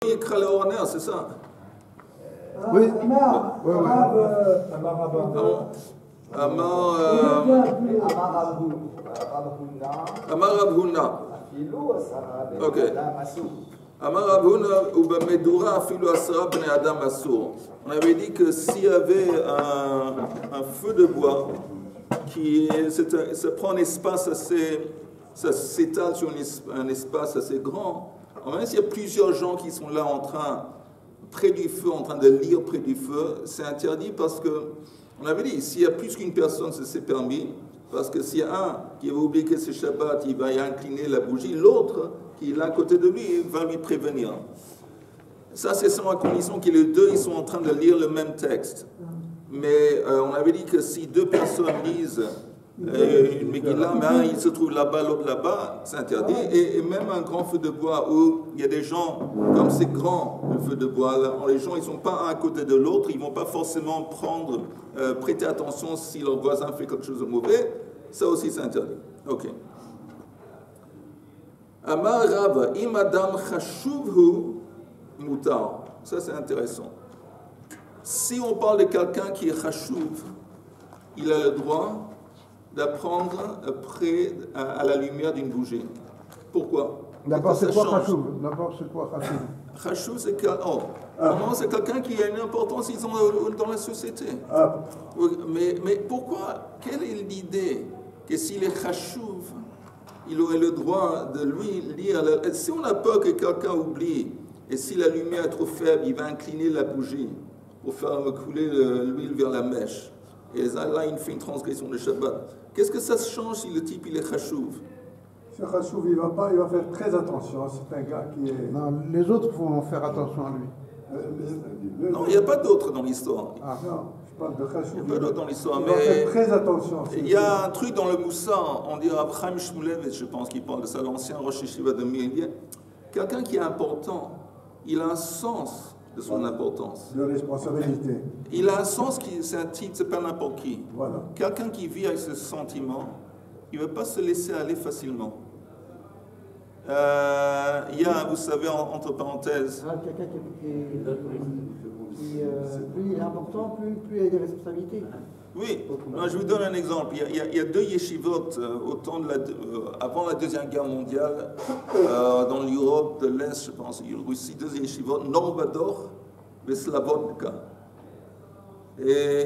Yekra Leoraner, c'est ça? Oui. Amar Rav Huna. Ok. Amar Rav Huna ou Bamedura afilu asra bnei adam asur. On avait dit que s'il y avait un feu de bois ça prend un espace assez, ça s'étale sur un espace assez grand. Même s'il y a plusieurs gens qui sont là près du feu, en train de lire près du feu, c'est interdit parce que, on avait dit, s'il y a plus qu'une personne, c'est permis, parce que s'il y a un qui va oublier que c'est Shabbat, il va y incliner la bougie, l'autre qui est là à côté de lui va lui prévenir. Ça, c'est sans la condition que les deux ils sont en train de lire le même texte. Mais on avait dit que si deux personnes lisent une Megillah, mais un il se trouve là-bas, l'autre là-bas, c'est interdit. Et même un grand feu de bois où il y a des gens, comme c'est grand le feu de bois, là, les gens ils ne sont pas un à côté de l'autre, ils ne vont pas forcément prêter attention si leur voisin fait quelque chose de mauvais, ça aussi c'est interdit. Ok. Amar Rav, im adam chashuvhu mutar. Ça c'est intéressant. Si on parle de quelqu'un qui est chashuv, il a le droit d'apprendre près à la lumière d'une bougie. Pourquoi? D'abord, c'est quoi chashuv? Chashuv, c'est quelqu'un qui a une importance dans la société. Mais pourquoi? Quelle est l'idée que s'il est chashuv, il aurait le droit de lui lire? Si on a peur que quelqu'un oublie, et si la lumière est trop faible, il va incliner la bougie pour faire couler l'huile vers la mèche. Et là, il fait une transgression de Shabbat. Qu'est-ce que ça change si le type il est chashuv? Ce chashuv, il va faire très attention. C'est un gars qui est... Non, les autres vont faire attention à lui. Non, il n'y a pas d'autres dans l'histoire. Ah non, je parle de chashuv. Il n'y a pas d'autres dans l'histoire. Il va faire très attention. Il y a un truc dans le Moussa, on dirait Abraham Shmulevitch, je pense qu'il parle de ça, l'ancien Rosh Yeshiva de Mir. Quelqu'un qui est important, il a un sens de son importance. De responsabilité. Il a un sens c'est un titre, c'est pas n'importe qui. Voilà. Quelqu'un qui vit avec ce sentiment, il ne va pas se laisser aller facilement. Il y a, vous savez, entre parenthèses... Quelqu'un qui plus il est important, plus il a des responsabilités. Oui, je vous donne un exemple. Il y a deux yeshivot avant la Deuxième Guerre mondiale, dans l'Europe de l'Est, je pense, il y a aussi deux yeshivot, Novador et Slavodka. Et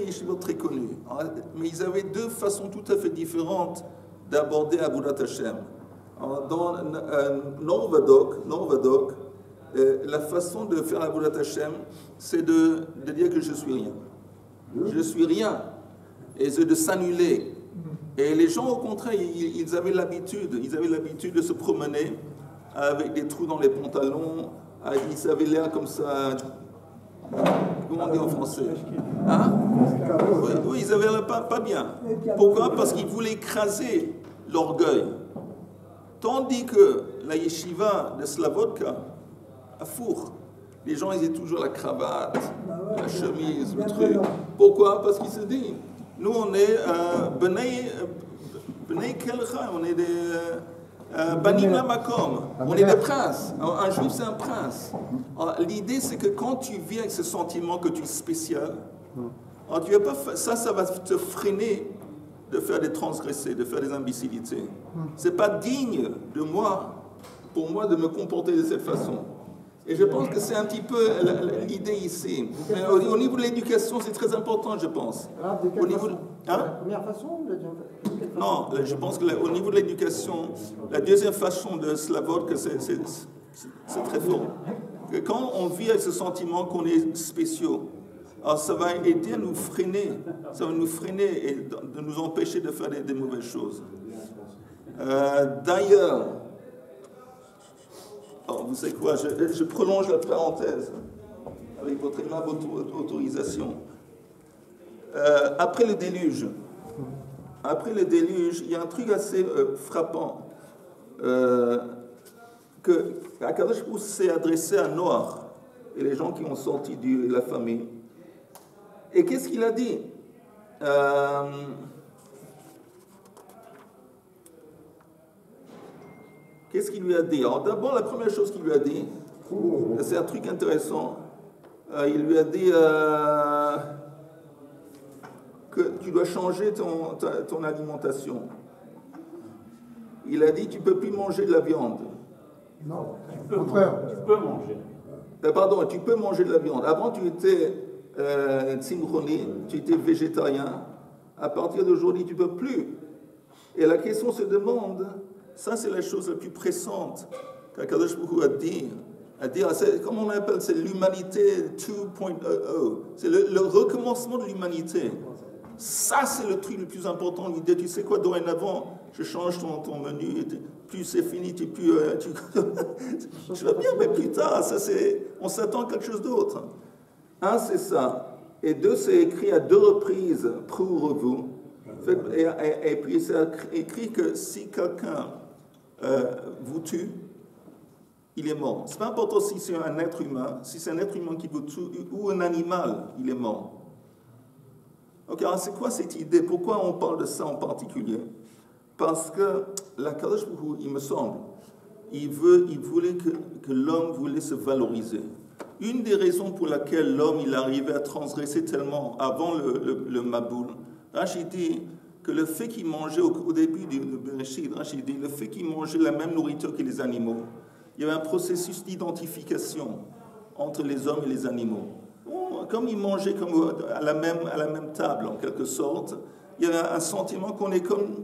yeshivot très connus. Mais ils avaient deux façons tout à fait différentes d'aborder Avodat Hashem. Dans Novadok, la façon de faire Avodat Hashem, c'est de dire que je suis rien. Je suis rien. Et c'est de s'annuler. Et les gens, au contraire, ils avaient l'habitude de se promener avec des trous dans les pantalons. Ils avaient l'air comme ça. Comment on dit en français? Hein? Oui, ils avaient l'air pas bien. Pourquoi? Parce qu'ils voulaient écraser l'orgueil. Tandis que la yeshiva de Slavodka, à Four, les gens, ils ont toujours la cravate, la chemise, le truc. Pourquoi? Parce qu'ils se disent, nous, on est Bnei Kelcha, on est des Banim Lamakom, on est des princes. Un juif, c'est un prince. L'idée, c'est que quand tu vis avec ce sentiment que tu es spécial, tu vas pas, ça va te freiner de faire des transgressés, de faire des imbécilités. C'est pas digne de moi, pour moi, de me comporter de cette façon. Et je pense que c'est un petit peu l'idée ici. Mais au niveau de l'éducation, c'est très important, je pense. Au niveau de la première façon Non, je pense qu'au niveau de l'éducation, la deuxième façon de Slavodka, c'est très fort. Que quand on vit avec ce sentiment qu'on est spéciaux, alors ça va aider à nous freiner, ça va nous freiner et de nous empêcher de faire des mauvaises choses. D'ailleurs, vous savez quoi, je prolonge la parenthèse avec votre aimable autorisation. Après le déluge, il y a un truc assez frappant que Akadosh Baruch Hu s'est adressé à Noach et les gens qui ont sorti de la famille. Et qu'est-ce qu'il a dit? Qu'est-ce qu'il lui a dit? Alors d'abord, la première chose qu'il lui a dit, C'est un truc intéressant. Il lui a dit que tu dois changer ton alimentation. Il a dit tu ne peux plus manger de la viande. Non, au contraire. Tu peux manger. Pardon, tu peux manger de la viande. Avant, tu étais tzimroni, tu étais végétarien. À partir d'aujourd'hui, tu ne peux plus. Et la question se demande, ça c'est la chose la plus pressante qu'Akadosh Baruch Hu a dit, comment on appelle, c'est l'humanité 2.0. C'est le recommencement de l'humanité. Ça c'est le truc le plus important. L'idée, tu sais quoi, dorénavant, je change ton menu, plus c'est fini, tu je vais bien, mais plus tard, on s'attend à quelque chose d'autre. Un, c'est ça. Et deux, c'est écrit à 2 reprises, prouvrez-vous. Et puis c'est écrit que si quelqu'un vous tue, il est mort. C'est pas important si c'est un être humain, si c'est un être humain qui vous tue ou un animal, il est mort. Ok, alors c'est quoi cette idée? Pourquoi on parle de ça en particulier? Parce que la Kadosh Baruch Hu, il me semble, il voulait que l'homme voulait se valoriser. Une des raisons pour laquelle l'homme il arrivait à transgresser tellement avant le Maboul, Rachid dit que le fait qu'il mangeait au début du Bereshit, Rachid dit le fait qu'il mangeait la même nourriture que les animaux, il y avait un processus d'identification entre les hommes et les animaux. Comme ils mangeaient à la même table en quelque sorte, il y a un sentiment qu'on est comme,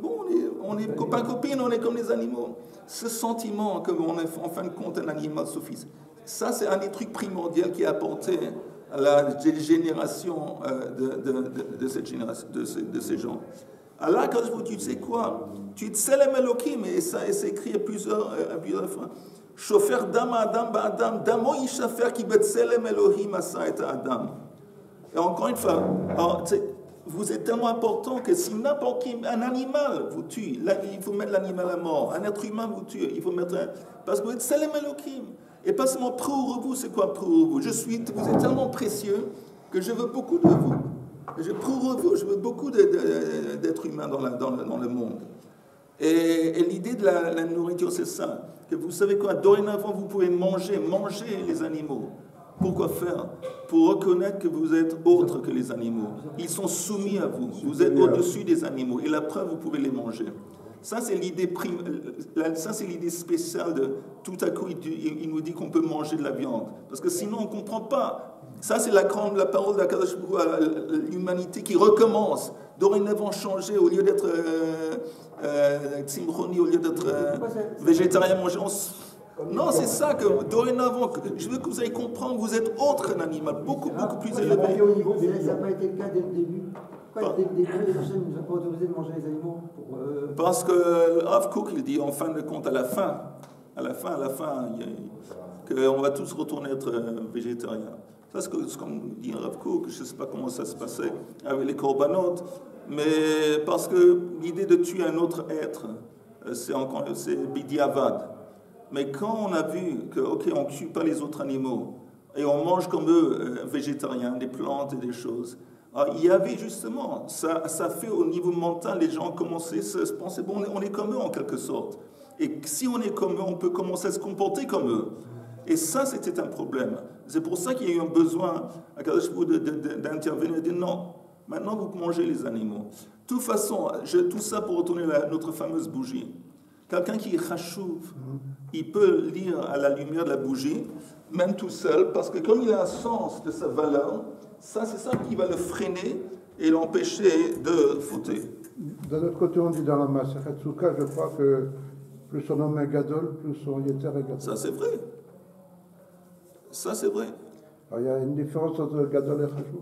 on est copains-copines, on est comme les animaux. Ce sentiment qu'on est en fin de compte un animal sophiste, ça c'est un des trucs primordiaux qui a apporté à la génération de ces gens. Alors quand tu sais quoi, tu te sais les Elohim, et ça c'est écrit à plusieurs fois. Shofer dam adam ba'adam, damo yishafer ki betselem Elohim asa et adam. Et encore une fois, vous êtes tellement important que si n'importe qui, un animal vous tue, là, il faut mettre l'animal à mort. Un être humain vous tue, il faut mettre parce que vous êtes Selem Elohim. Et pas seulement pour vous, c'est quoi pour vous? Vous êtes tellement précieux que je veux beaucoup de vous. Pour vous, je veux beaucoup d'êtres humains dans le monde. Et l'idée de la nourriture, c'est ça. Que vous savez quoi, dorénavant, vous pouvez manger les animaux. Pourquoi faire? Pour reconnaître que vous êtes autre que les animaux. Ils sont soumis à vous. Vous êtes au-dessus des animaux. Et la preuve, vous pouvez les manger. Ça, c'est l'idée spéciale de tout à coup, il nous dit qu'on peut manger de la viande. Parce que sinon, on ne comprend pas. Ça, c'est la parole d'Akadosh Baruch Hu à l'humanité qui recommence. Dorénavant changer, au lieu d'être tzimroni, au lieu d'être végétarien, manger. Non, c'est ça que dorénavant, je veux que vous ayez comprendre, vous êtes autre qu'un animal, beaucoup plus élevé. Mais ça n'a pas été le cas dès le début. Pourquoi dès le début, les personnes ne nous ont pas autorisé de manger les animaux Parce que Rav Kook, il dit en fin de compte, à la fin, qu'on va tous retourner être végétariens. Ça, c'est ce qu'on dit Rav Kook, je ne sais pas comment ça se passait avec les korbanot, mais parce que l'idée de tuer un autre être, c'est bidiavad. Mais quand on a vu que, ok, on ne tue pas les autres animaux, et on mange comme eux, végétariens, des plantes et des choses, alors, il y avait justement, ça fait au niveau mental, les gens commençaient à se penser, bon, on est comme eux en quelque sorte. Et si on est comme eux, on peut commencer à se comporter comme eux. Et ça, c'était un problème. C'est pour ça qu'il y a eu un besoin à Kadosh Baruch Hu d'intervenir et de dire non, maintenant vous mangez les animaux. De toute façon, tout ça pour retourner à notre fameuse bougie. Quelqu'un qui est chachouv, il peut lire à la lumière de la bougie, même tout seul, parce que comme il a un sens de sa valeur, ça c'est ça qui va le freiner et l'empêcher de fauter. D'un autre côté, on dit dans la Masechet Souka, je crois que plus son homme est gadol, plus son yeter est gadol. Ça c'est vrai. Ça c'est vrai. Alors, il y a une différence entre gadol et chachouv.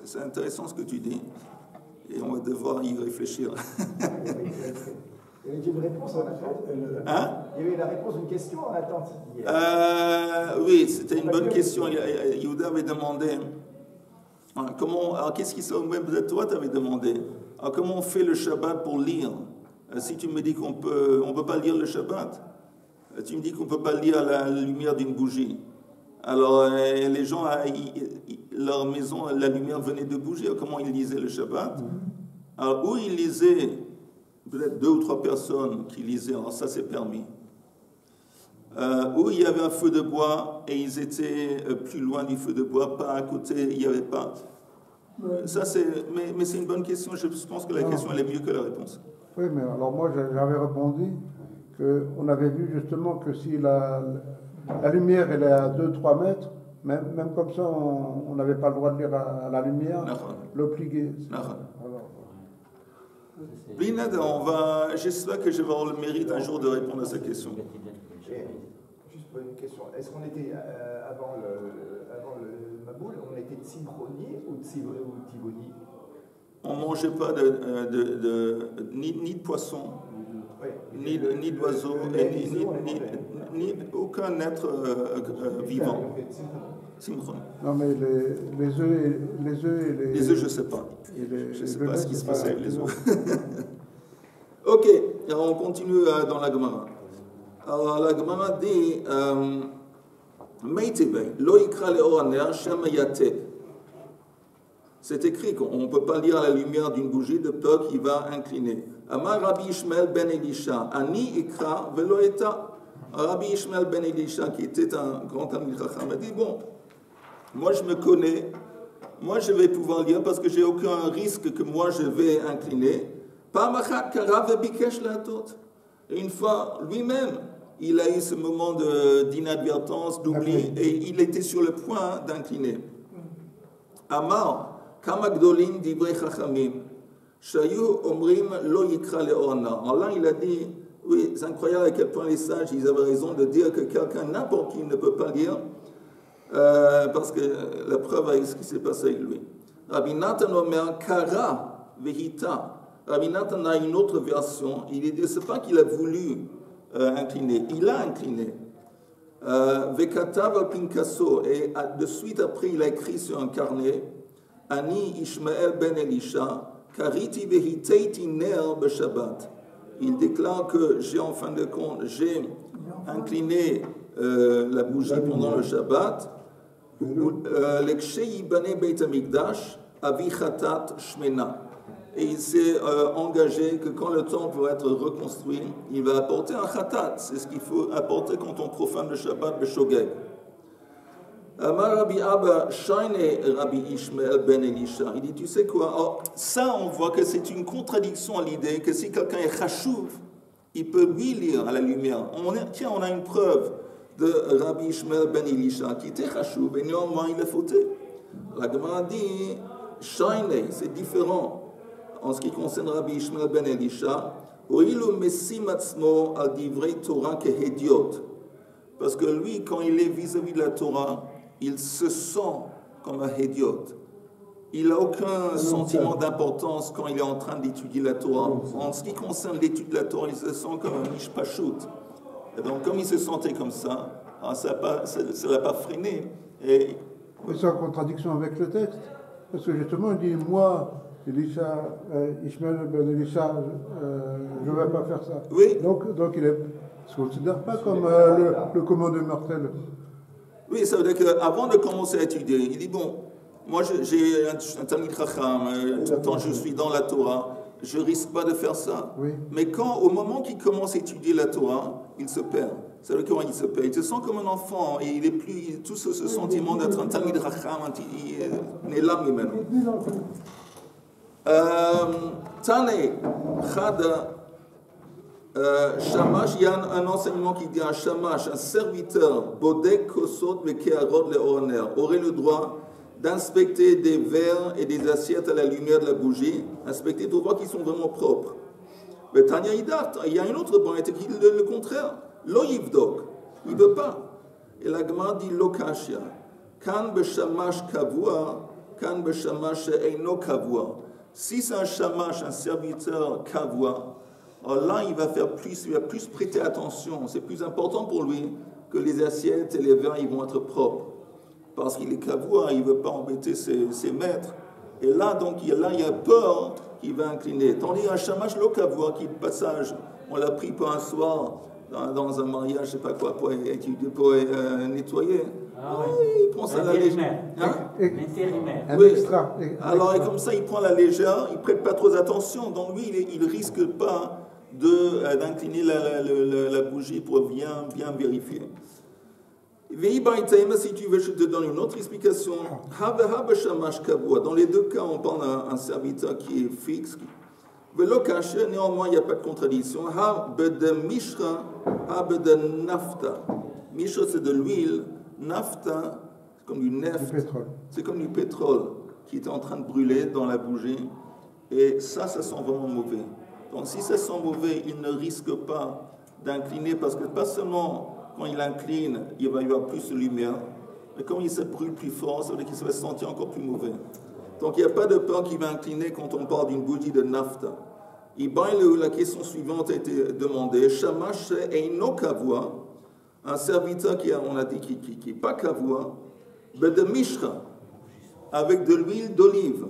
C'est intéressant ce que tu dis. Et on va devoir y réfléchir. Il y avait une réponse en attente. Il y avait la réponse d'une question en attente. Oui, c'était une bonne question. Yehuda avait demandé alors qu'est-ce qui se même peut-être toi tu avais demandé alors, comment on fait le Shabbat pour lire si tu me dis qu'on peut pas lire le Shabbat, tu me dis qu'on peut pas lire à la lumière d'une bougie. Alors les gens leur maison, la lumière venait de bouger. Comment ils lisaient le Shabbat? Alors où ils lisaient, peut-être 2 ou 3 personnes qui lisaient, alors ça c'est permis. où il y avait un feu de bois et ils étaient plus loin du feu de bois, pas à côté, il n'y avait pas. Ça, mais c'est une bonne question. Je pense que la question elle est mieux que la réponse. Oui, mais alors moi j'avais répondu qu'on avait vu justement que si la lumière elle est à 2-3 mètres, même comme ça on n'avait pas le droit de lire à la lumière, l'obliger. Binad, j'espère que je vais avoir le mérite un jour de répondre à cette question. Juste pour une question, est-ce qu'on était avant le Maboul, on était Tzibhoni ou Tivoni? On ne mangeait pas ni de poisson, ni d'oiseau, ni aucun être vivant. Simchon. Non, mais les œufs et les... Les œufs, je ne sais pas. Je ne sais pas ce qui se passait avec les œufs. Ok, alors on continue dans la Gemara. Alors la Gemara dit Meitebe, lo ikra le'oraner shem yate. C'est écrit qu'on ne peut pas lire à la lumière d'une bougie de peur qu'il va incliner. Amar Rabbi Ishmael ben Elisha, Ani ikra velo eta. Rabbi Ishmael ben Elisha, qui était un grand Talmid Chacham, a dit bon, moi je me connais, moi je vais pouvoir lire parce que j'ai aucun risque que moi je vais incliner. Et une fois, lui-même, il a eu ce moment d'inadvertance, d'oubli, et il était sur le point d'incliner. Amar, kama gdolin divrei chachamim, shayu omrim lo yikra le'orna. Alors là, il a dit, oui, c'est incroyable à quel point les sages, ils avaient raison de dire que quelqu'un, n'importe qui, ne peut pas lire, parce que la preuve avec ce qui s'est passé avec lui. Rabbi Nathan Omer, kara vehita. Rabbi Nathan a une autre version. Il dit, c'est pas qu'il a voulu incliner, il a incliné. Vekatav al pinkaso, et de suite après, il a écrit sur un carnet, Ani Ishmael ben Elisha, kariti vehiteiti ner b'Shabbat. Il déclare que j'ai en fin de compte, j'ai incliné la bougie pendant le Shabbat. L'ekshei bane beit hamikdash avichatat shmena. Et il s'est engagé que quand le temple va être reconstruit, il va apporter un khatat. C'est ce qu'il faut apporter quand on profane le Shabbat b'shogeg. Amar Rabbi Abba Shaine Rabbi Ishmael ben Elisha. Il dit, tu sais quoi? Alors, ça, on voit que c'est une contradiction à l'idée que si quelqu'un est chachouv, il peut lui lire à la lumière. On a une preuve de Rabbi Ishmael ben Elisha qui était chachouv et néanmoins il a fauté. La Gemara dit, Shaine, c'est différent. En ce qui concerne Rabbi Ishmael ben Elisha, parce que lui, quand il est vis-à-vis de la Torah, il se sent comme un hédiot. Il n'a aucun sentiment d'importance quand il est en train d'étudier la Torah. En ce qui concerne l'étude de la Torah, il se sent comme un mishpashut. Et donc, comme il se sentait comme ça, ça ne l'a pas freiné. Et... Mais c'est en contradiction avec le texte. Parce que justement, il dit, moi, Elisha, Ishmael ben Elisha, je ne vais pas faire ça. Oui. Donc il ne se considère pas comme le commandeur mortel. Oui, ça veut dire qu'avant de commencer à étudier, il dit, bon, moi j'ai un Talmid Chacham, tout le temps je suis dans la Torah, je ne risque pas de faire ça. Oui. Mais au moment qu'il commence à étudier la Torah, il se perd. Ça veut dire comment il se perd. Il se sent comme un enfant, et il est plus, tout ce sentiment d'être un Talmid Chacham, il est là maintenant. Tane, Chada, Shamash, il y a un enseignement qui dit un Shamash, un serviteur, Bodek, Kosot, Vekearod, Leoraner, aurait le droit d'inspecter des verres et des assiettes à la lumière de la bougie, inspecter pour voir qu'ils sont vraiment propres. Mais Tanya Idat, il y a une autre branche qui dit le contraire, Lo Yivdok, il ne veut pas. Et la Gemara dit Lokashia, Kan Beshamash Kavua, Kan Beshamash Eino Kavua. Si c'est un shamash, un serviteur kavua, alors là, il va plus prêter attention. C'est plus important pour lui que les assiettes et les verres, ils vont être propres. Parce qu'il est kavua, il ne veut pas embêter ses maîtres. Et là, donc, il y a peur qu'il va incliner. Tandis qu'un shamash lo kavua, qui, de passage, on l'a pris pour un soir, dans un mariage, je ne sais pas quoi, pour nettoyer. Ah oui, il prend ça à la légère. L'intérimaire. Un Oui. extra. Alors, et comme ça, il prend la légère, il ne prête pas trop attention. Donc, lui, il ne risque pas d'incliner la bougie pour bien vérifier. Si tu veux, je te donne une autre explication. Dans les deux cas, on parle d'un serviteur qui est fixe. Néanmoins, il n'y a pas de contradiction. Mishra, c'est de l'huile. Nafta, c'est comme du neft. C'est comme du pétrole qui est en train de brûler dans la bougie. Et ça sent vraiment mauvais. Donc si ça sent mauvais, il ne risque pas d'incliner parce que pas seulement quand il incline, il va y avoir plus de lumière, mais quand il se brûle plus fort, ça veut dire qu'il se va sentir encore plus mauvais. Donc il n'y a pas de peur qu'il va incliner quand on parle d'une bougie de nafta. La question suivante a été demandée. Shamash eino kavua, un serviteur on a dit qui n'est pas kavua, de mishra, avec de l'huile d'olive.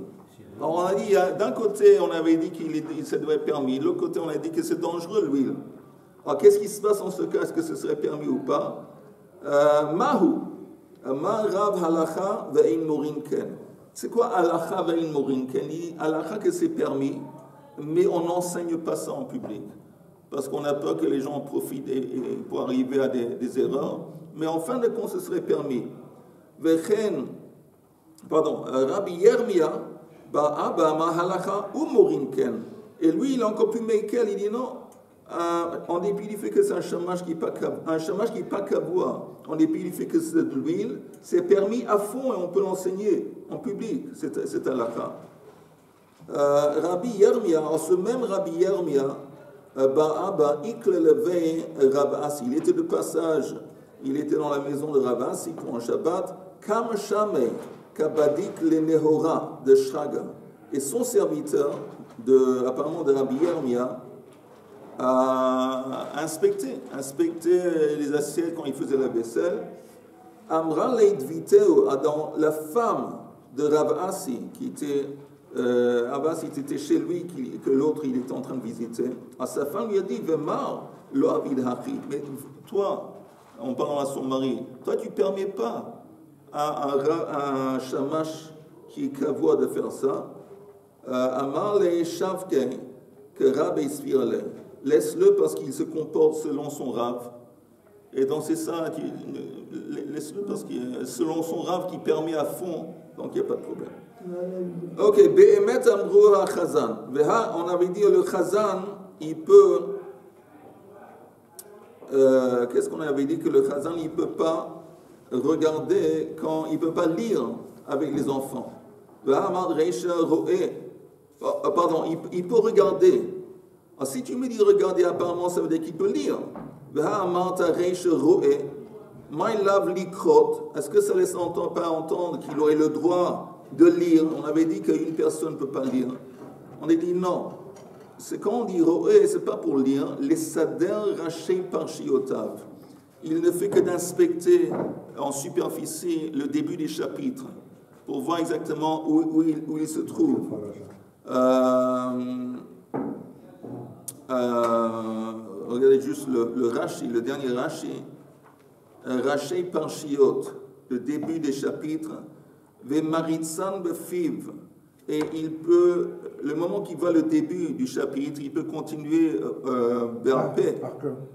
Alors on a dit, d'un côté on avait dit que ça devait être permis, de l'autre côté on a dit que c'est dangereux l'huile. Alors qu'est-ce qui se passe en ce cas? Est-ce que ce serait permis ou pas? Mahu, ma rav halacha ve'in morinken. C'est quoi halacha ve'in morinken? Il dit halacha que c'est permis, mais on n'enseigne pas ça en public. Parce qu'on a peur que les gens en profitent pour arriver à des erreurs. Mais en fin de compte, ce serait permis. Rabbi Yermia, ba'aba ma halacha ou morinken. Et lui, il est encore plus mekel, il dit non. En dépit du fait que c'est un chômage qui n'est pas kavua, en dépit du fait que c'est de l'huile, c'est permis à fond et on peut l'enseigner en public, c'est halakha. Rabbi Yermia, ce même Rabbi Yermia, il était de passage, il était dans la maison de Rav Asi pour un Shabbat, Kam Shame, Kabadik le Nehora de Shraga. Et son serviteur, apparemment de Rabbi Yermia, a inspecté les assiettes quand il faisait la vaisselle. Amra Leidviteo, la femme de Rav Asi, qui était Abbas, il était chez lui, que l'autre il était en train de visiter. À sa femme lui a dit Vemar, lo avid hachi. Mais toi, en parlant à son mari, toi tu ne permets pas à un shamash qui est kavua de faire ça. Amar le shavke, que Rab Isfirale. Laisse-le parce qu'il se comporte selon son Rav. Et donc c'est ça, laisse-le parce que selon son Rav qui permet à fond, donc il n'y a pas de problème. Ok, Be'emet amru ha-chazan. On avait dit le chazan, il peut. Qu'est-ce qu'on avait dit? Que le chazan, il ne peut pas regarder il ne peut pas lire avec les enfants. Pardon, il peut regarder. Alors, si tu me dis regarder, apparemment, ça veut dire qu'il peut lire. Est-ce que ça laisse pas entendre qu'il aurait le droit de lire? On avait dit qu'une personne ne peut pas lire. On a dit non. C'est quand on dit roé, c'est pas pour lire. Les sader raché par shiotav. Il ne fait que d'inspecter en superficie le début des chapitres pour voir exactement où il se trouve. Regardez juste le Rashi, le dernier Rashi. Rashi par shiot, le début des chapitres. Vemaritzan befiv. Et il peut, le moment qu'il voit le début du chapitre, il peut continuer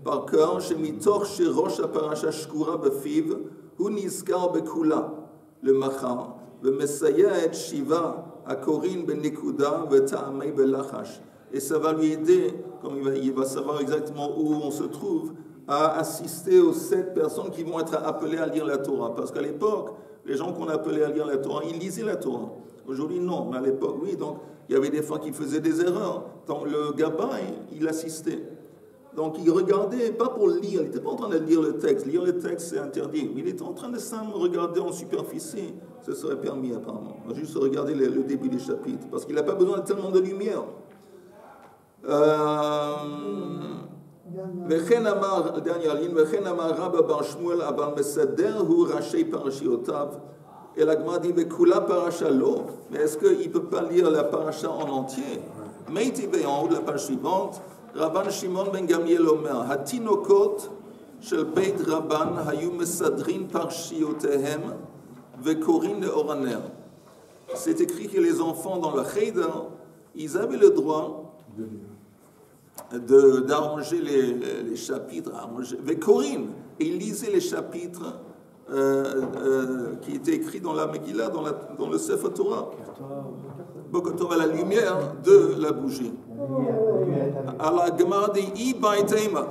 par cœur. Shemitor sherosh aparasha shkura befiv, hu nizkar bekula, le machar, vemesaya et shiva, akorin benikuda, veta'amei belachash. Et ça va lui aider, comme il va savoir exactement où on se trouve, à assister aux 7 personnes qui vont être appelées à lire la Torah. Parce qu'à l'époque, les gens qu'on appelait à lire la Torah, ils lisaient la Torah. Aujourd'hui, non, mais à l'époque, oui. Donc, il y avait des fois qui faisaient des erreurs. Donc, le gabbin, il assistait. Donc, il regardait, pas pour lire, il n'était pas en train de lire le texte. Lire le texte, c'est interdit. Mais il était en train de simplement regarder en superficie. Ce serait permis, apparemment. Juste regarder le début du chapitre. Parce qu'il n'a pas besoin de tellement de lumière. Dernière ligne. Et la Gemara dit, mais est-ce qu'il ne peut pas lire la parasha en entier? Meitivé, en haut de la page suivante, Rabban Shimon ben Gamliel Omer, Hatinokot shel Beit Rabban hayu mesadrin parshiotehem vekorin leoraner. C'est écrit que les enfants dans le Cheder, ils avaient le droit d'arranger les chapitres, avec Corinne, et il lisait les chapitres qui étaient écrits dans la Megillah, dans le Sefer Torah. Bokotor à la lumière de la bougie. Alors la Gemara dit Ibaïtaïma.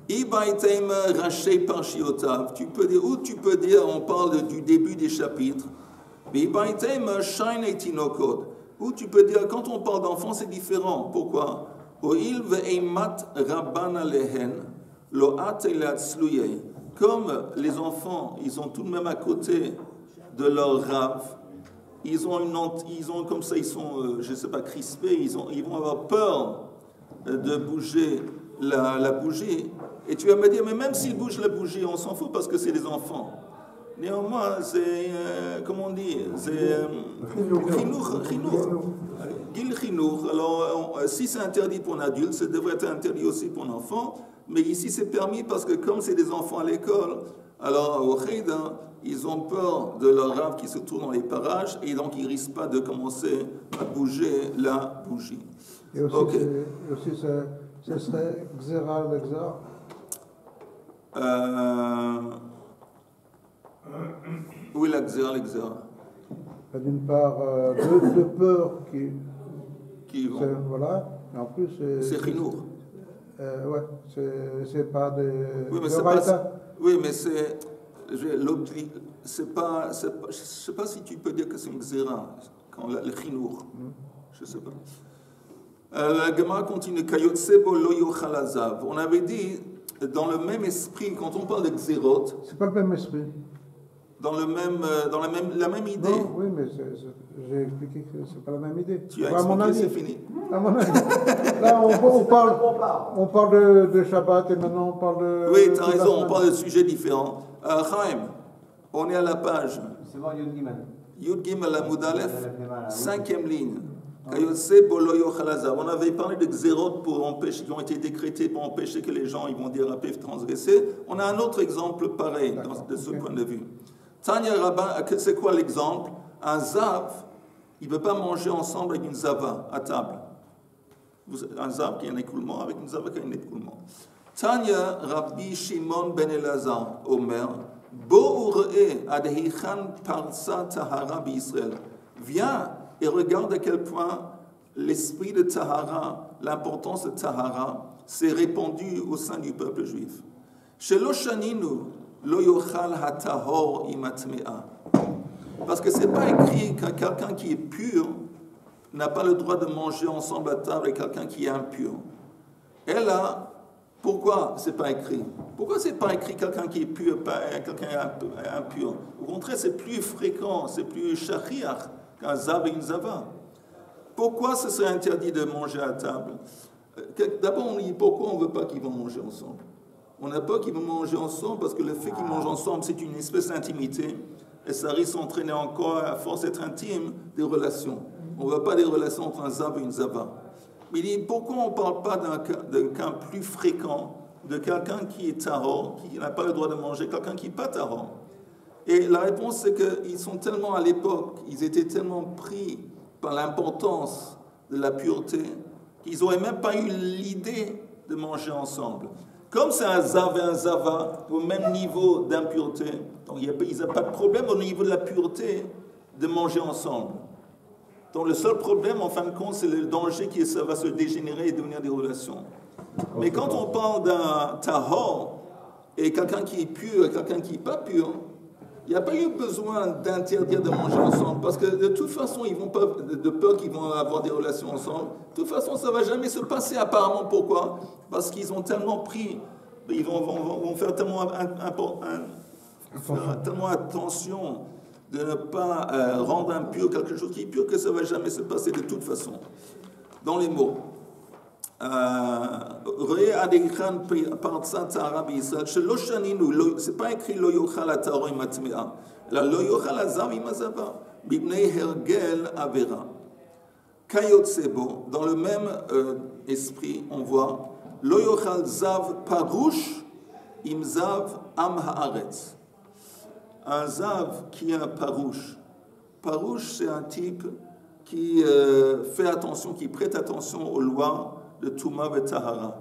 Ibaïtaïma raché par Shiotav. Tu peux dire, ou tu peux dire, on parle du début des chapitres. Mais Ibaïtaïma shine et tinokod. Ou tu peux dire, quand on parle d'enfants, c'est différent. Pourquoi? Comme les enfants, ils ont tout de même à côté de leur rave, ils ont comme ça, ils sont, je ne sais pas, crispés, ils vont avoir peur de bouger la bougie. Et tu vas me dire, mais même s'ils bougent la bougie, on s'en fout parce que c'est des enfants. Néanmoins, c'est, comment on dit, c'est Gil Chinour. Alors, si c'est interdit pour un adulte, ça devrait être interdit aussi pour un enfant. Mais ici, c'est permis parce que comme c'est des enfants à l'école, alors au Khaïda, ils ont peur de leur rave qui se trouve dans les parages et donc ils ne risquent pas de commencer à bouger la bougie. Et aussi, ce serait Xéra l'exar. Oui, la Xéra l'exar. D'une part, de peur qui vont. Voilà, et en plus c'est Chinour. Ouais, c'est pas des. Oui, mais c'est pas. Oui, mais c'est. C'est pas. Je ne sais pas si tu peux dire que c'est une Xéra, le Chinour. Je ne sais pas. La Gemara continue. Kayotsebo lo yochal azav. On avait dit, dans le même esprit, quand on parle de Xérot. C'est pas le même esprit. Dans la même idée. Non, oui, mais j'ai expliqué que c'est pas la même idée. Tu as expliqué, c'est fini. À mon avis. Là, on parle de Shabbat et maintenant on parle de. Oui, tu as raison, on parle de sujets différents. Chaim, on est à la page. C'est bon, Yud Gimel. Yud Gimel Amud Aleph, 5e ligne. On avait parlé de Xérot pour empêcher, qui ont été décrétés pour empêcher que les gens ils vont dire peuvent transgresser. On a un autre exemple pareil de ce point de vue. Tanya Rabbin, c'est quoi l'exemple? Un zav, il ne peut pas manger ensemble avec une zava à table. Un zav qui a un écoulement avec une zava qui a un écoulement. Tanya Rabbi Shimon ben Elazar, Omer, Bo ur'e adhichan parsa tahara b'Israël. Viens et regarde à quel point l'esprit de tahara, l'importance de tahara, s'est répandu au sein du peuple juif. Shelo shaninu lo yochal hatahor imatmea. Parce que c'est pas écrit que quelqu'un qui est pur n'a pas le droit de manger ensemble à table avec quelqu'un qui est impur. Et là, pourquoi c'est pas écrit? Pourquoi c'est pas écrit quelqu'un qui est pur, pas quelqu'un qui est impur? Au contraire, c'est plus fréquent, c'est plus shachriach qu'un zav et une zava. Pourquoi ce serait interdit de manger à table? D'abord, on dit pourquoi on ne veut pas qu'ils vont manger ensemble. On n'a pas qu'ils vont manger ensemble parce que le fait qu'ils mangent ensemble, c'est une espèce d'intimité et ça risque d'entraîner encore, à force d'être intime, des relations. On ne veut pas des relations entre un zav et une zava. Mais il dit pourquoi on ne parle pas d'un cas plus fréquent de quelqu'un qui est tahor, qui n'a pas le droit de manger, quelqu'un qui n'est pas tahor? Et la réponse, c'est qu'ils sont tellement à l'époque, ils étaient tellement pris par l'importance de la pureté, qu'ils n'auraient même pas eu l'idée de manger ensemble. Comme c'est un zav et un zava au même niveau d'impureté, donc ils n'ont pas de problème au niveau de la pureté de manger ensemble. Donc le seul problème, en fin de compte, c'est le danger que ça va se dégénérer et devenir des relations. Mais quand on parle d'un tahor et quelqu'un qui est pur et quelqu'un qui n'est pas pur, il n'y a pas eu besoin d'interdire de manger ensemble parce que de toute façon, ils vont pas de peur qu'ils vont avoir des relations ensemble. De toute façon, ça ne va jamais se passer apparemment. Pourquoi? Parce qu'ils ont tellement pris, ils vont faire tellement attention de ne pas rendre impur quelque chose qui est pur que ça ne va jamais se passer de toute façon. Dans les mots. C'est pas écrit lo yochal ataro imatmea. Lo yochal azav imazava bibnei hergel avera. Kayotsebo, dans le même esprit, on voit lo yochal zav parouche imzav am haaretz. Un zav qui est un parouche. Parouche, c'est un type qui fait attention, qui prête attention aux lois de Touma et Tahara.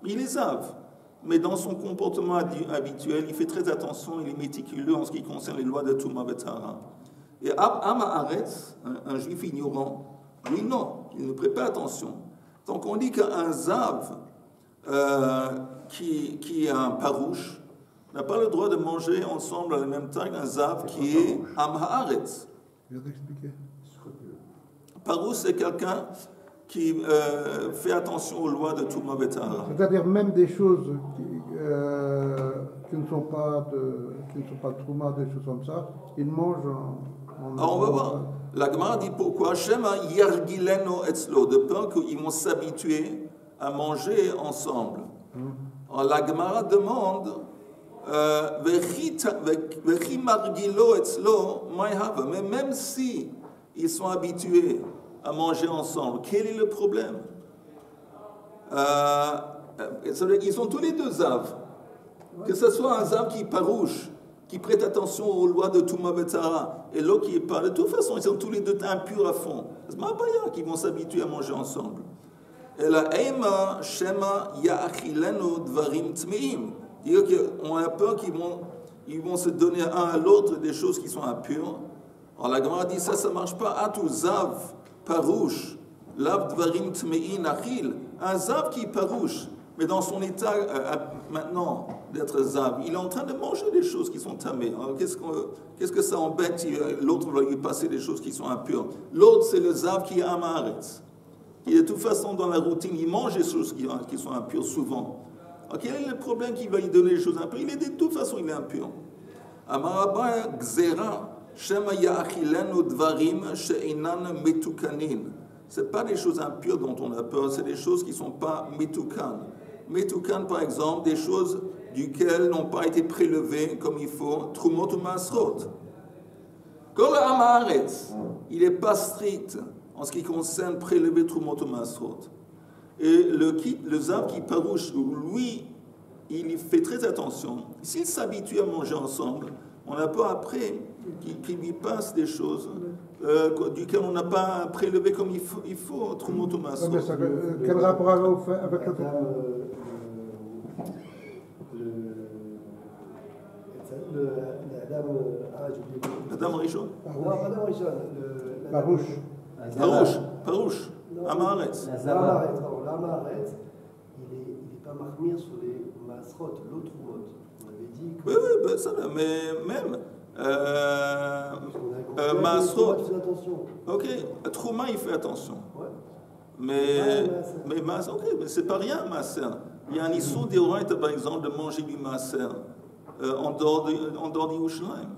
Il est Zav, mais dans son comportement habituel, il fait très attention, il est méticuleux en ce qui concerne les lois de Touma et Tahara. Et Am Haaretz, un juif ignorant, lui non, il ne prête pas attention. Donc on dit qu'un Zav qui est un parouche n'a pas le droit de manger ensemble à la même taille qu'un Zav qui est Am Haaretz. Je vais t'expliquer. Parouche, c'est quelqu'un qui fait attention aux lois de Touma et Tahara. C'est-à-dire même des choses qui ne sont pas de Trouma, des choses comme ça, ils mangent en Alors on va voir. La Gemara dit pourquoi Shema yargileno etzlo, de peur qu'ils vont s'habituer à manger ensemble. Alors la Gemara demande vechi margilo etzlo mayhava, mais même si ils sont habitués à manger ensemble, quel est le problème? Ils sont tous les deux Zav. Que ce soit un Zav qui est parouche, qui prête attention aux lois de Touma et Tahara, et l'autre qui est pas. De toute façon, ils sont tous les deux impurs à fond. C'est pas qu'ils vont s'habituer à manger ensemble. Et la Eima Shema Ya'achilenu Dvarim Tmeim. Dire qu'on a peur qu'ils vont se donner un à l'autre des choses qui sont impures. Alors la Gemara dit ça ne marche pas. Atu Zav Parouche, Lav Dvarim Tmein Achil. Un Zav qui est parouche, mais dans son état maintenant d'être Zav, il est en train de manger des choses qui sont tamées. Alors qu'est-ce que ça embête? L'autre va lui passer des choses qui sont impures. L'autre, c'est le Zav qui est Am Haaretz. Qui de toute façon, dans la routine, il mange des choses qui sont impures souvent. Alors quel est le problème qu'il va lui donner des choses impures? Il est de toute façon, il est impur. Amarabba Gzera. Shema ya'achilenu dvarim she'inan metukanin. Ce n'est pas des choses impures dont on a peur, c'est des choses qui ne sont pas metukan. Metukan, par exemple, des choses duquel n'ont pas été prélevées comme il faut, trumot ou masrot. Kol Am Haaretz, il n'est pas strict en ce qui concerne prélever trumot ou masrot. Et le Zav qui parouche, lui, il fait très attention. S'il s'habitue à manger ensemble, on a peur après qu'il lui passe des choses duquel on n'a pas prélevé comme il faut trumot ou masrot. Quel rapport avec le La dame Rishon. Parouche. Am Haaretz. L'Am Haaretz, il n'est pas marmire sur les masrot, l'autre mot. On avait dit que... Oui, ça, mais même... Masrot. Ok, Trouma, il fait attention. Ouais. Mais c'est pas rien, Maaser. Il y a un issur d'Oraita, par exemple, de manger du Maaser en dehors de Yerushalayim.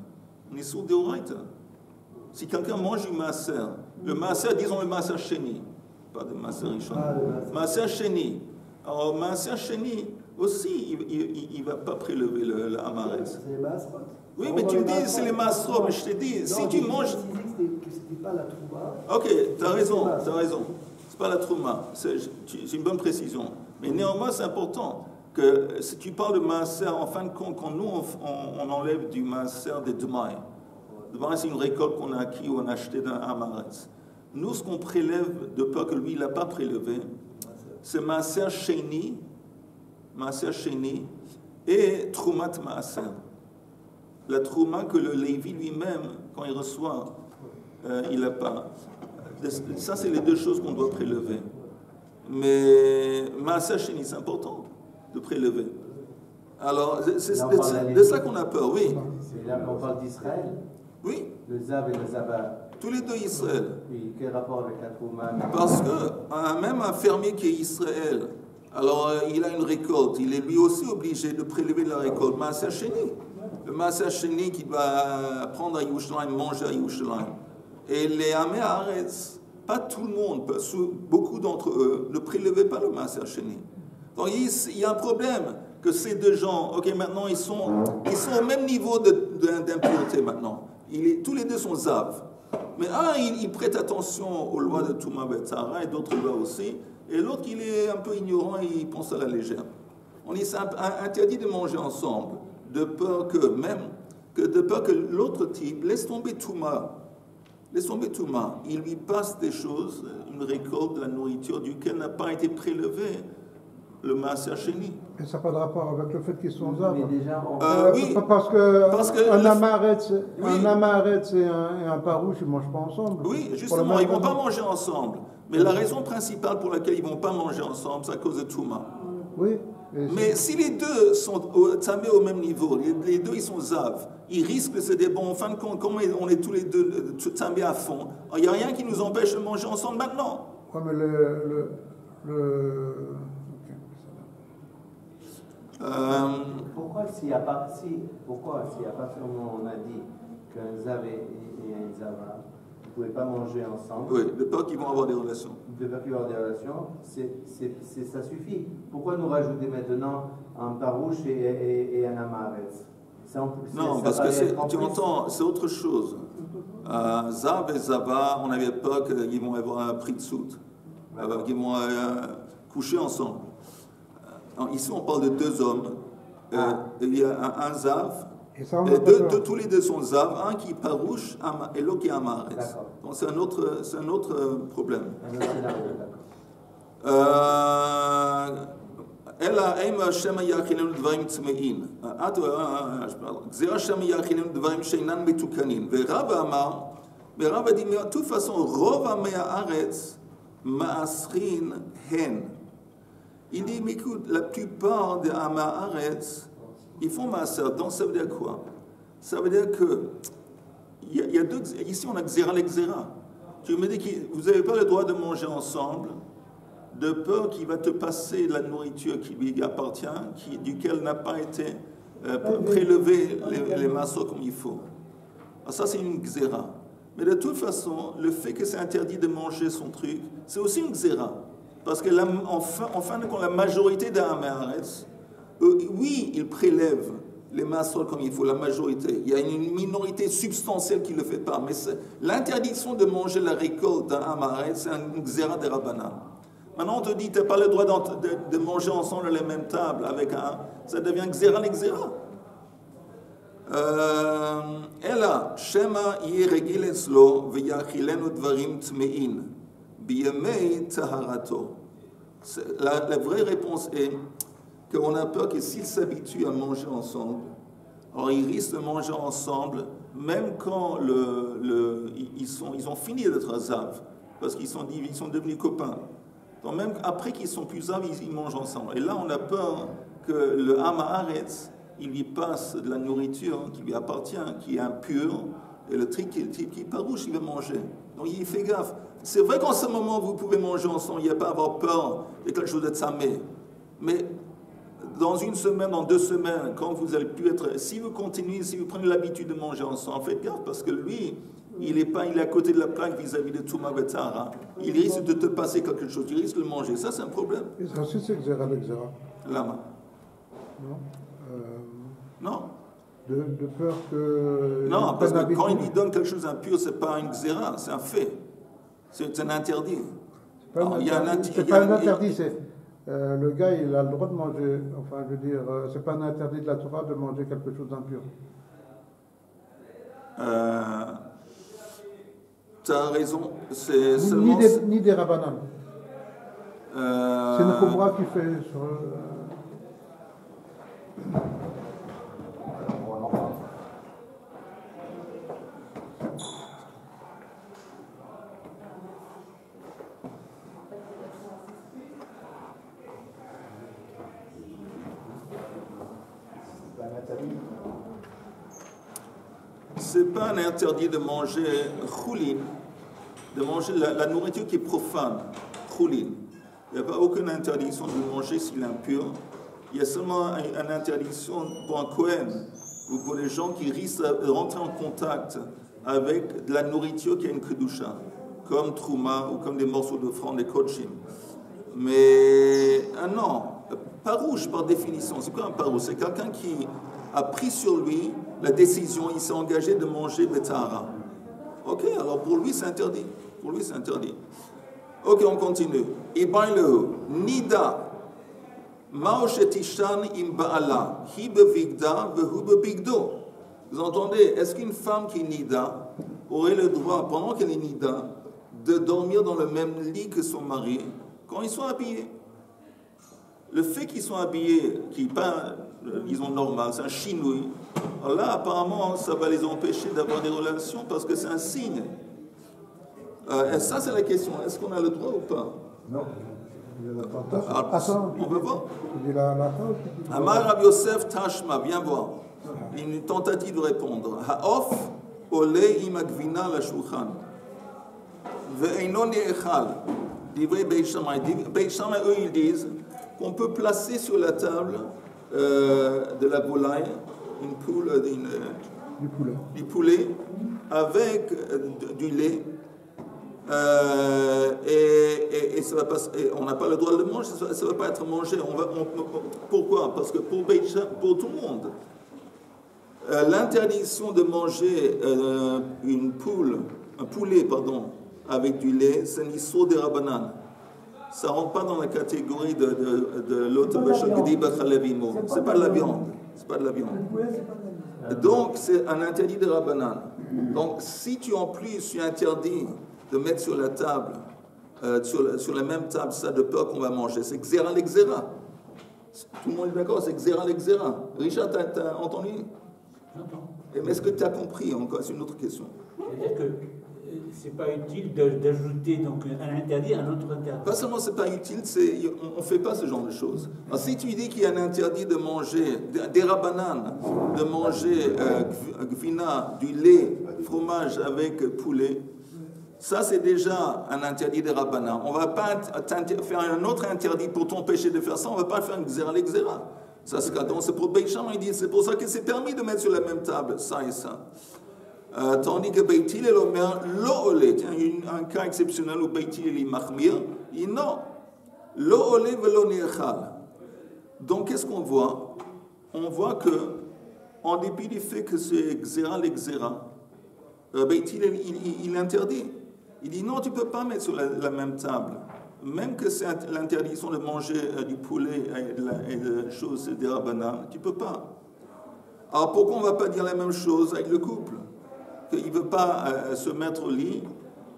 Un issur d'Oraita. Si quelqu'un mange du Maaser, le Maaser, disons le Maaser Sheni, pas de Maaser Rishon. Maaser Sheni. Alors, Maaser Sheni aussi, il ne va pas prélever le Am Haaretz. C'est les masrot. Oui, mais tu me dis, c'est les masrot, mais je t'ai dit, si tu manges... que c'était pas la trouma. Ok, tu as raison. C'est pas la trouma, c'est une bonne précision. Mais néanmoins, c'est important que si tu parles de maaser, en fin de compte, quand nous, on enlève du maaser des demain. Demain, c'est une récolte qu'on a acquis ou on a acheté d'un Am Haaretz. Nous, ce qu'on prélève, de peur que lui, il n'a pas prélevé, c'est maaser sheni et troumat maaser. La trouma que le Lévi lui-même, quand il reçoit, il n'a pas. Ça, c'est les deux choses qu'on doit prélever. Mais maaser sheni, c'est important de prélever. Alors, c'est de ça qu'on a peur, oui. C'est là qu'on parle d'Israël. Oui. Le Zav et le Zaba. Tous les deux Israël. Puis quel rapport avec la Trouma? Parce que même un fermier qui est Israël, alors il a une récolte, il est lui aussi obligé de prélever de la récolte. Maaser sheni. Le Maaser sheni qu'il va prendre à Yerushalayim, manger à Yerushalayim. Et les Am Haaretz, pas tout le monde, beaucoup d'entre eux ne prélevaient pas le Maaser sheni. Donc il y a un problème que ces deux gens, ok, maintenant ils sont au même niveau d'impureté maintenant. Tous les deux sont Zav. Mais un, il prête attention aux lois de Touma et Tahara et d'autres lois aussi. Et l'autre, il est un peu ignorant et il pense à la légère. On dit c'est interdit de manger ensemble, de peur que l'autre type laisse tomber Touma. laisse tomber Touma. Il lui passe des choses, une récolte de la nourriture duquel n'a pas été prélevé le Maaser Sheni. Et ça n'a pas de rapport avec le fait qu'ils sont zav. Mais déjà, on... Oui, parce que un le- amaretz et un parouche, ils ne mangent pas ensemble. Oui, Pour la justement, même ils ne vont pas raison. manger ensemble. Mais la raison principale pour laquelle ils ne vont pas manger ensemble, c'est à cause de Touma. Oui. Et Mais si les deux sont tamés au même niveau, les deux ils sont zav, ils risquent de se dire, bon, en fin de compte, comme on est tous les deux tamés à fond, il n'y a rien qui nous empêche de manger ensemble maintenant. Ouais, mais Pourquoi s'il n'y a pas seulement on a dit qu'un Zav et un Zava ne pouvaient pas manger ensemble, Oui, de peur qu'ils vont avoir des relations. de ne pas avoir des relations, ça suffit. Pourquoi nous rajouter maintenant un Parouche et un Amaretz? Non, parce que tu entends, c'est autre chose. Zav et Zava, on avait peur qu'ils vont avoir un prix de soute, qu'ils vont coucher ensemble. Ici, on parle de deux hommes. Il y a un Zav, et ça, on et a pas peur. tous les deux sont Zav, un qui est Parouche et l'autre qui est Amaretz. D'accord. Donc c'est un autre problème. Un autre scénario, d'accord. אלא הם השם יאכילנו דברים טמאים. גזירה השם יאכילנו דברים שאינם מתוקנים. ורבא אמר, ורבא דיבר, de toute façon, רוב עמי הארץ מעשרין הן. Il dit, mais écoute, la plupart des עמי הארץ, ils font maaser. Donc ça veut dire quoi? Ça veut dire que, il y a deux, ici on a gzira les gzira. Tu me dis que vous n'avez pas le droit de manger ensemble, de peur qu'il va te passer la nourriture qui lui appartient, duquel n'a pas été prélevé les massos comme il faut. Alors ça, c'est une xéra. Mais de toute façon, le fait que c'est interdit de manger son truc, c'est aussi une xéra. Parce que en fin de compte, la majorité des Amaretz, oui, ils prélèvent les massos comme il faut, la majorité. Il y a une minorité substantielle qui ne le fait pas. Mais l'interdiction de manger la récolte d'un Amaretz, c'est une xéra de Rabbanan. Maintenant, on te dit, tu n'as pas le droit de manger ensemble à la même table avec ça devient xéra l'exéra. Ela, shema yiregil eslo v'yachilenu dvarim tmein biyamei taharato. La vraie réponse est qu'on a peur que s'ils s'habituent à manger ensemble, alors ils risquent de manger ensemble même quand ils ont fini d'être zav, parce qu'ils sont devenus copains. Donc même après qu'ils sont plus zav, ils mangent ensemble. Et là, on a peur que le Amaretz, il lui passe de la nourriture qui lui appartient, qui est impure, et le truc qui est parouche, il va manger. Donc il fait gaffe. C'est vrai qu'en ce moment, vous pouvez manger ensemble, il n'y a pas à avoir peur de quelque chose de tsamé. Mais dans une semaine, dans 2 semaines, quand vous allez plus être... Si vous continuez, si vous prenez l'habitude de manger ensemble, faites gaffe, parce que lui, il est à côté de la plaque vis-à-vis de Touma Betara. Il risque de te passer quelque chose, il risque de le manger. Ça, c'est un problème. Et ça aussi, c'est xéra l'exéra. Lama. Non Non. De peur que... Non, parce que quand il lui donne quelque chose d'impur, ce n'est pas une xéra, c'est un fait. C'est un interdit. C'est pas un interdit, c'est... le gars, il a le droit de manger, enfin, je veux dire, c'est pas un interdit de la Torah de manger quelque chose d'impur. Tu as raison, c'est seulement... Ni des rabbanan. C'est une Khumra qui fait sur... C'est pas un interdit de manger choulin, de manger la nourriture qui est profane, choulin. Il n'y a pas aucune interdiction de manger s'il est impur. Il y a seulement une interdiction pour un Kohen ou pour les gens qui risquent de rentrer en contact avec de la nourriture qui a une kedusha, comme trouma ou comme des morceaux de franc, des kochim. Mais non, parouche par définition, c'est quoi un parouche? C'est quelqu'un qui a pris sur lui la décision, il s'est engagé de manger betara. Ok, alors pour lui c'est interdit. Pour lui c'est interdit. Ok, on continue. Ibain lehu, nida, ma'oshetishan im ba'ala, hi bevigda, vehu bebigdo. Vous entendez? Est-ce qu'une femme qui est nida, aurait le droit, pendant qu'elle est nida, de dormir dans le même lit que son mari quand ils sont habillés. Le fait qu'ils sont habillés, qui n'est pas, disons, normal, c'est un chinouille, alors là, apparemment, ça va les empêcher d'avoir des relations parce que c'est un signe. Et ça, c'est la question. Est-ce qu'on a le droit ou pas? Non. Alors, on va voir. Amar Rav Yosef Tashma, viens voir. Une tentative de répondre. Ha'of ole im agvina la shulchan. Ve'eino ne'echal. Divrei Beit Shammai. Beit Shammai, eux, ils disent qu'on peut placer sur la table de la volaille une poule, du poulet avec du lait. Et ça va pas, on n'a pas le droit de le manger, ça ne va pas être mangé. Pourquoi? Parce que pour tout le monde, l'interdiction de manger un poulet, avec du lait, c'est une issur de Rabbanan. Ça ne rentre pas dans la catégorie de l'autre Bachagdi Bachalavimo. Ce n'est pas de la viande. C'est pas de la viande. Donc, c'est un interdit de Rabbanan. Donc, si tu en plus tu interdis de mettre sur la table, sur la même table, ça de peur qu'on va manger, c'est Xéra l'exéra. Tout le monde est d'accord, c'est Xéra l'exéra. Richard, t'as entendu? J'entends. Mais est-ce que tu as compris encore? C'est une autre question. C'est-à-dire que c'est pas utile d'ajouter donc un interdit à un autre interdit. Pas seulement c'est pas utile, on ne fait pas ce genre de choses. Alors, si tu dis qu'il y a un interdit de manger des rabananes, de manger gvina, du lait, fromage avec poulet, ça c'est déjà un interdit des rabananes. On ne va pas faire un autre interdit pour t'empêcher de faire ça, on ne va pas faire un xéra l'exéra. Ça c'est pour Beit Shammai, il dit c'est pour ça que c'est permis de mettre sur la même table ça et ça. Tandis que Beit Hillel omer lo ole, un cas exceptionnel où Beit Hillel est machmir, il dit non, lo ole velo ne'echal. Donc qu'est-ce qu'on voit? On voit que, en dépit du fait que c'est xéra l'exéra, Beit Hillel il interdit. Il dit non, tu ne peux pas mettre sur la même table. Même que c'est l'interdiction de manger du poulet et de choses des rabbanan, tu ne peux pas. Alors pourquoi on ne va pas dire la même chose avec le couple? Qu'il ne veut pas se mettre au lit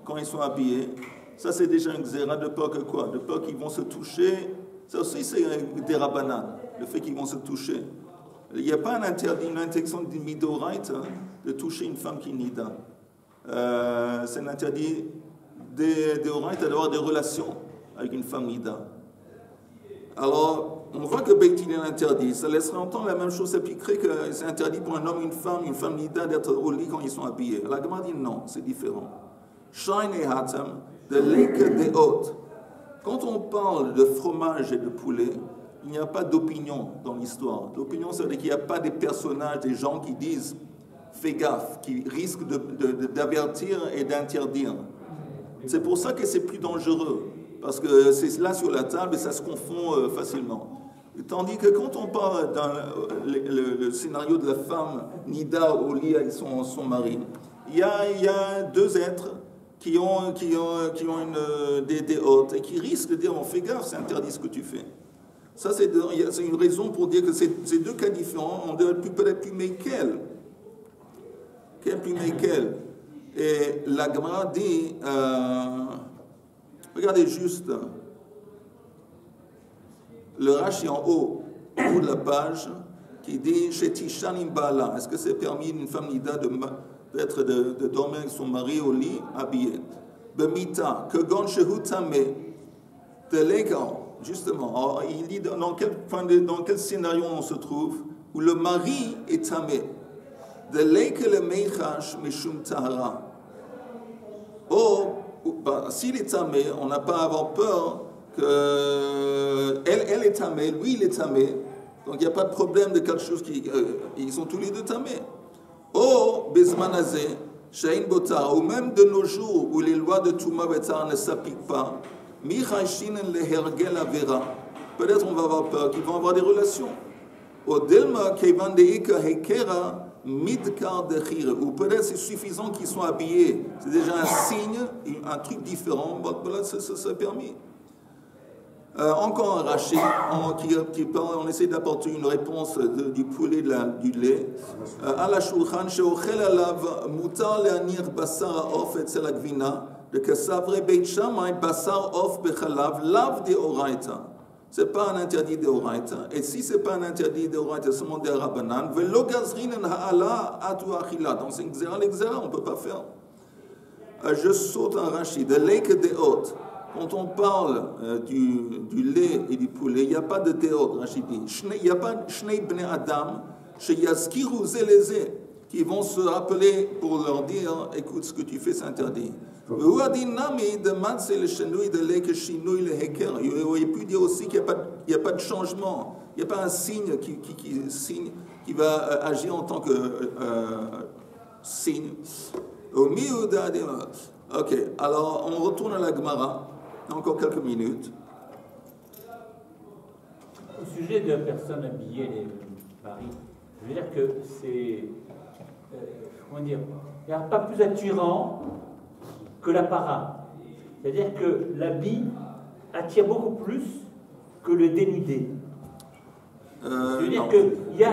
quand ils sont habillés. Ça, c'est déjà un xéra de peur que quoi? De peur qu'ils vont se toucher. Ça aussi, c'est des rabbanan, le fait qu'ils vont se toucher. Il n'y a pas un interdit, une interdiction de midoraita de toucher une femme qui est nida. C'est un interdit d'oraita d'avoir des relations avec une femme nida. Alors, on voit que Beit Hillel est interdit. Ça laisserait entendre la même chose s'appliquerait que c'est interdit pour un homme, une femme nida d'être au lit quand ils sont habillés. La Gemara dit non, c'est différent. Shain et hatam, de leke de hot. Quand on parle de fromage et de poulet, il n'y a pas d'opinion dans l'histoire. L'opinion, c'est-à-dire qu'il n'y a pas des personnages, des gens qui disent fais gaffe, qui risquent d'avertir et d'interdire. C'est pour ça que c'est plus dangereux. Parce que c'est là sur la table et ça se confond facilement. Tandis que quand on parle dans le scénario de la femme nida au lit avec son mari, il y a deux êtres qui ont des hôtes et qui risquent de dire on fait gaffe, c'est interdit ce que tu fais. Ça, c'est une raison pour dire que c'est deux cas différents. On doit peut-être plus méquel. Et la Gemara dit... regardez juste le Rashi en haut, au bout de la page, qui dit chez Tishanim Bala. Est-ce que c'est permis d'une femme nida de dormir avec son mari au lit habillé? Bemita, que gon shehu tameh, de l'égal, justement. Alors, il dit dans quel scénario on se trouve où le mari est tameh. De l'égal le meichash mishum tahara. S'il est tamé, on n'a pas à avoir peur qu'elle est tamée, lui il est tamé, donc il n'y a pas de problème de quelque chose ils sont tous les deux tamés. Bezmanazé, Shain Botar, ou même de nos jours où les lois de Touma Betar ne s'appliquent pas, Michashinen le Hergel Avera, peut-être on va avoir peur qu'ils vont avoir des relations. Delma Kevan Deika Hekera, Midkar de Khir, ou peut-être c'est suffisant qu'ils soient habillés, c'est déjà un signe, un truc différent, voilà, c'est permis. Encore un rachis, on essaie d'apporter une réponse du poulet, du lait. À la shulchan, she'ochel alav mutar le'anir basar ha'of etzel hagvina, de kasavre beit shammai basar off bechalav lav de oraita. C'est pas un interdit de oraita. Et si c'est pas un interdit de oraita, c'est mon der rabanan. Velo gazrinen ha'ala atu achila. Donc c'est l'exera, on peut pas faire. Je saute un rachis, de lait que des hôtes. Quand on parle du lait et du poulet, il n'y a pas de déot, Rachid dit. Il n'y a pas Shnei Bnei Adam, chez Yaskiru Zeleze, qui vont se rappeler pour leur dire, écoute, ce que tu fais, c'est interdit. Il aurait pu dire aussi qu'il n'y a pas de changement, il n'y a pas un signe qui va agir en tant que signe. Ok, alors on retourne à la Gemara. Encore quelques minutes. Au sujet de la personne habillée, les maris, je veux dire que c'est. Comment dire? Il n'y a pas plus attirant que l'apparat. C'est-à-dire que l'habit attire beaucoup plus que le dénudé. Je veux dire qu'il y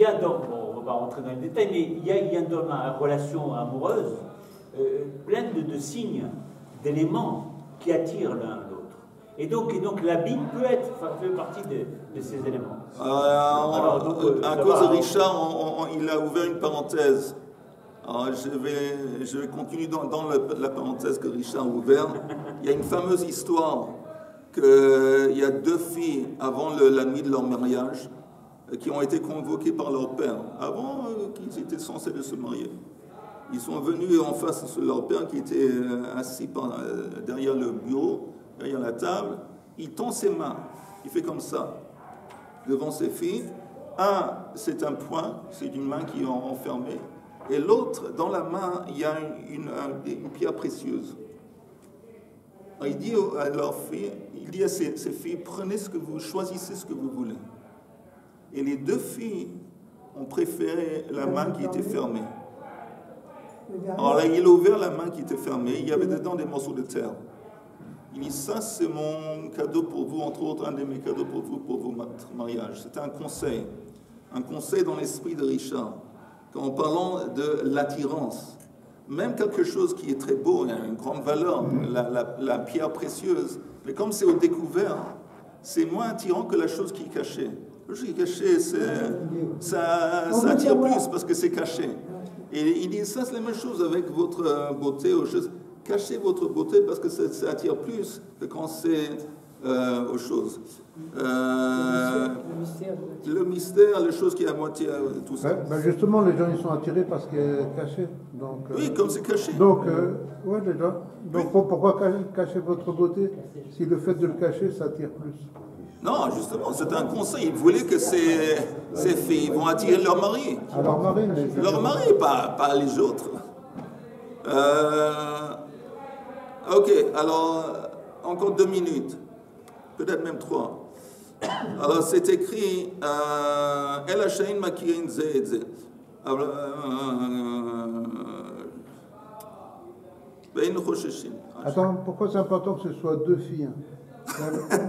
a dans. Bon, on ne va pas rentrer dans les détails, mais il y a dans la relation amoureuse plein de signes, d'éléments qui attirent l'un l'autre. Et donc l'habit fait partie de ces éléments. À cause de Richard, il a ouvert une parenthèse. Alors je vais continuer dans la parenthèse que Richard a ouvert. Il y a une fameuse histoire qu'il y a deux filles avant la nuit de leur mariage qui ont été convoquées par leur père, avant qu'ils étaient censés de se marier. Ils sont venus en face de leur père qui était assis derrière le bureau, derrière la table. Il tend ses mains, il fait comme ça, devant ses filles. Un, c'est un poing, c'est une main qui est enfermée. Et l'autre, dans la main, il y a une pierre précieuse. Alors, il dit à leurs filles, il dit à ses filles, choisissez ce que vous voulez. Et les deux filles ont préféré la main qui était fermée. Alors là, il a ouvert la main qui était fermée, il y avait dedans des morceaux de terre. Il dit, ça c'est mon cadeau pour vous, entre autres un de mes cadeaux pour vous, pour votre mariage. C'était un conseil dans l'esprit de Richard. En parlant de l'attirance, même quelque chose qui est très beau, il y a une grande valeur, la pierre précieuse, mais comme c'est au découvert, c'est moins attirant que la chose qui est cachée. La chose qui est cachée, ça attire plus parce que c'est caché. Et il dit, ça c'est la même chose avec votre beauté. Cachez votre beauté parce que ça attire plus que quand c'est aux choses. Le mystère, les choses qui est à moitié, tout ça. Justement, les gens ils sont attirés parce qu'il est caché. Donc, oui, comme c'est caché. Donc, ouais, les gens. Donc, pourquoi cacher votre beauté si le fait de le cacher, ça attire plus? Non, justement, c'est un conseil. Il voulait que ces filles vont attirer leur mari. Leur mari, leur mari, pas les autres. Ok, alors, encore 2 minutes. Peut-être même 3. Alors, c'est écrit El Hashain Makirin Ze et Ze. Attends, pourquoi c'est important que ce soit 2 filles?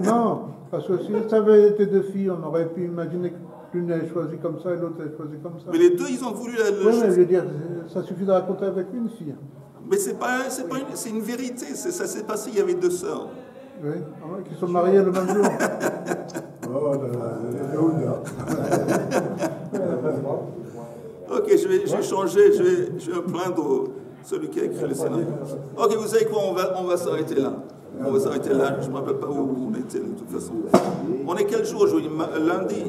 Non, parce que si ça avait été 2 filles, on aurait pu imaginer que l'une elle choisit comme ça et l'autre elle choisit comme ça. Mais les deux, ils ont voulu la Oui, mais je veux dire, ça suffit de raconter avec une fille. Mais c'est une vérité, ça s'est passé, il y avait 2 sœurs. Oui, qui sont mariées le même jour. Oh là là, ok, je vais changer, je vais me plaindre celui qui a écrit le scénario. Ok, vous savez quoi, on va s'arrêter là. On va s'arrêter là, je ne me rappelle pas où on était de toute façon. On est quel jour aujourd'hui? Lundi.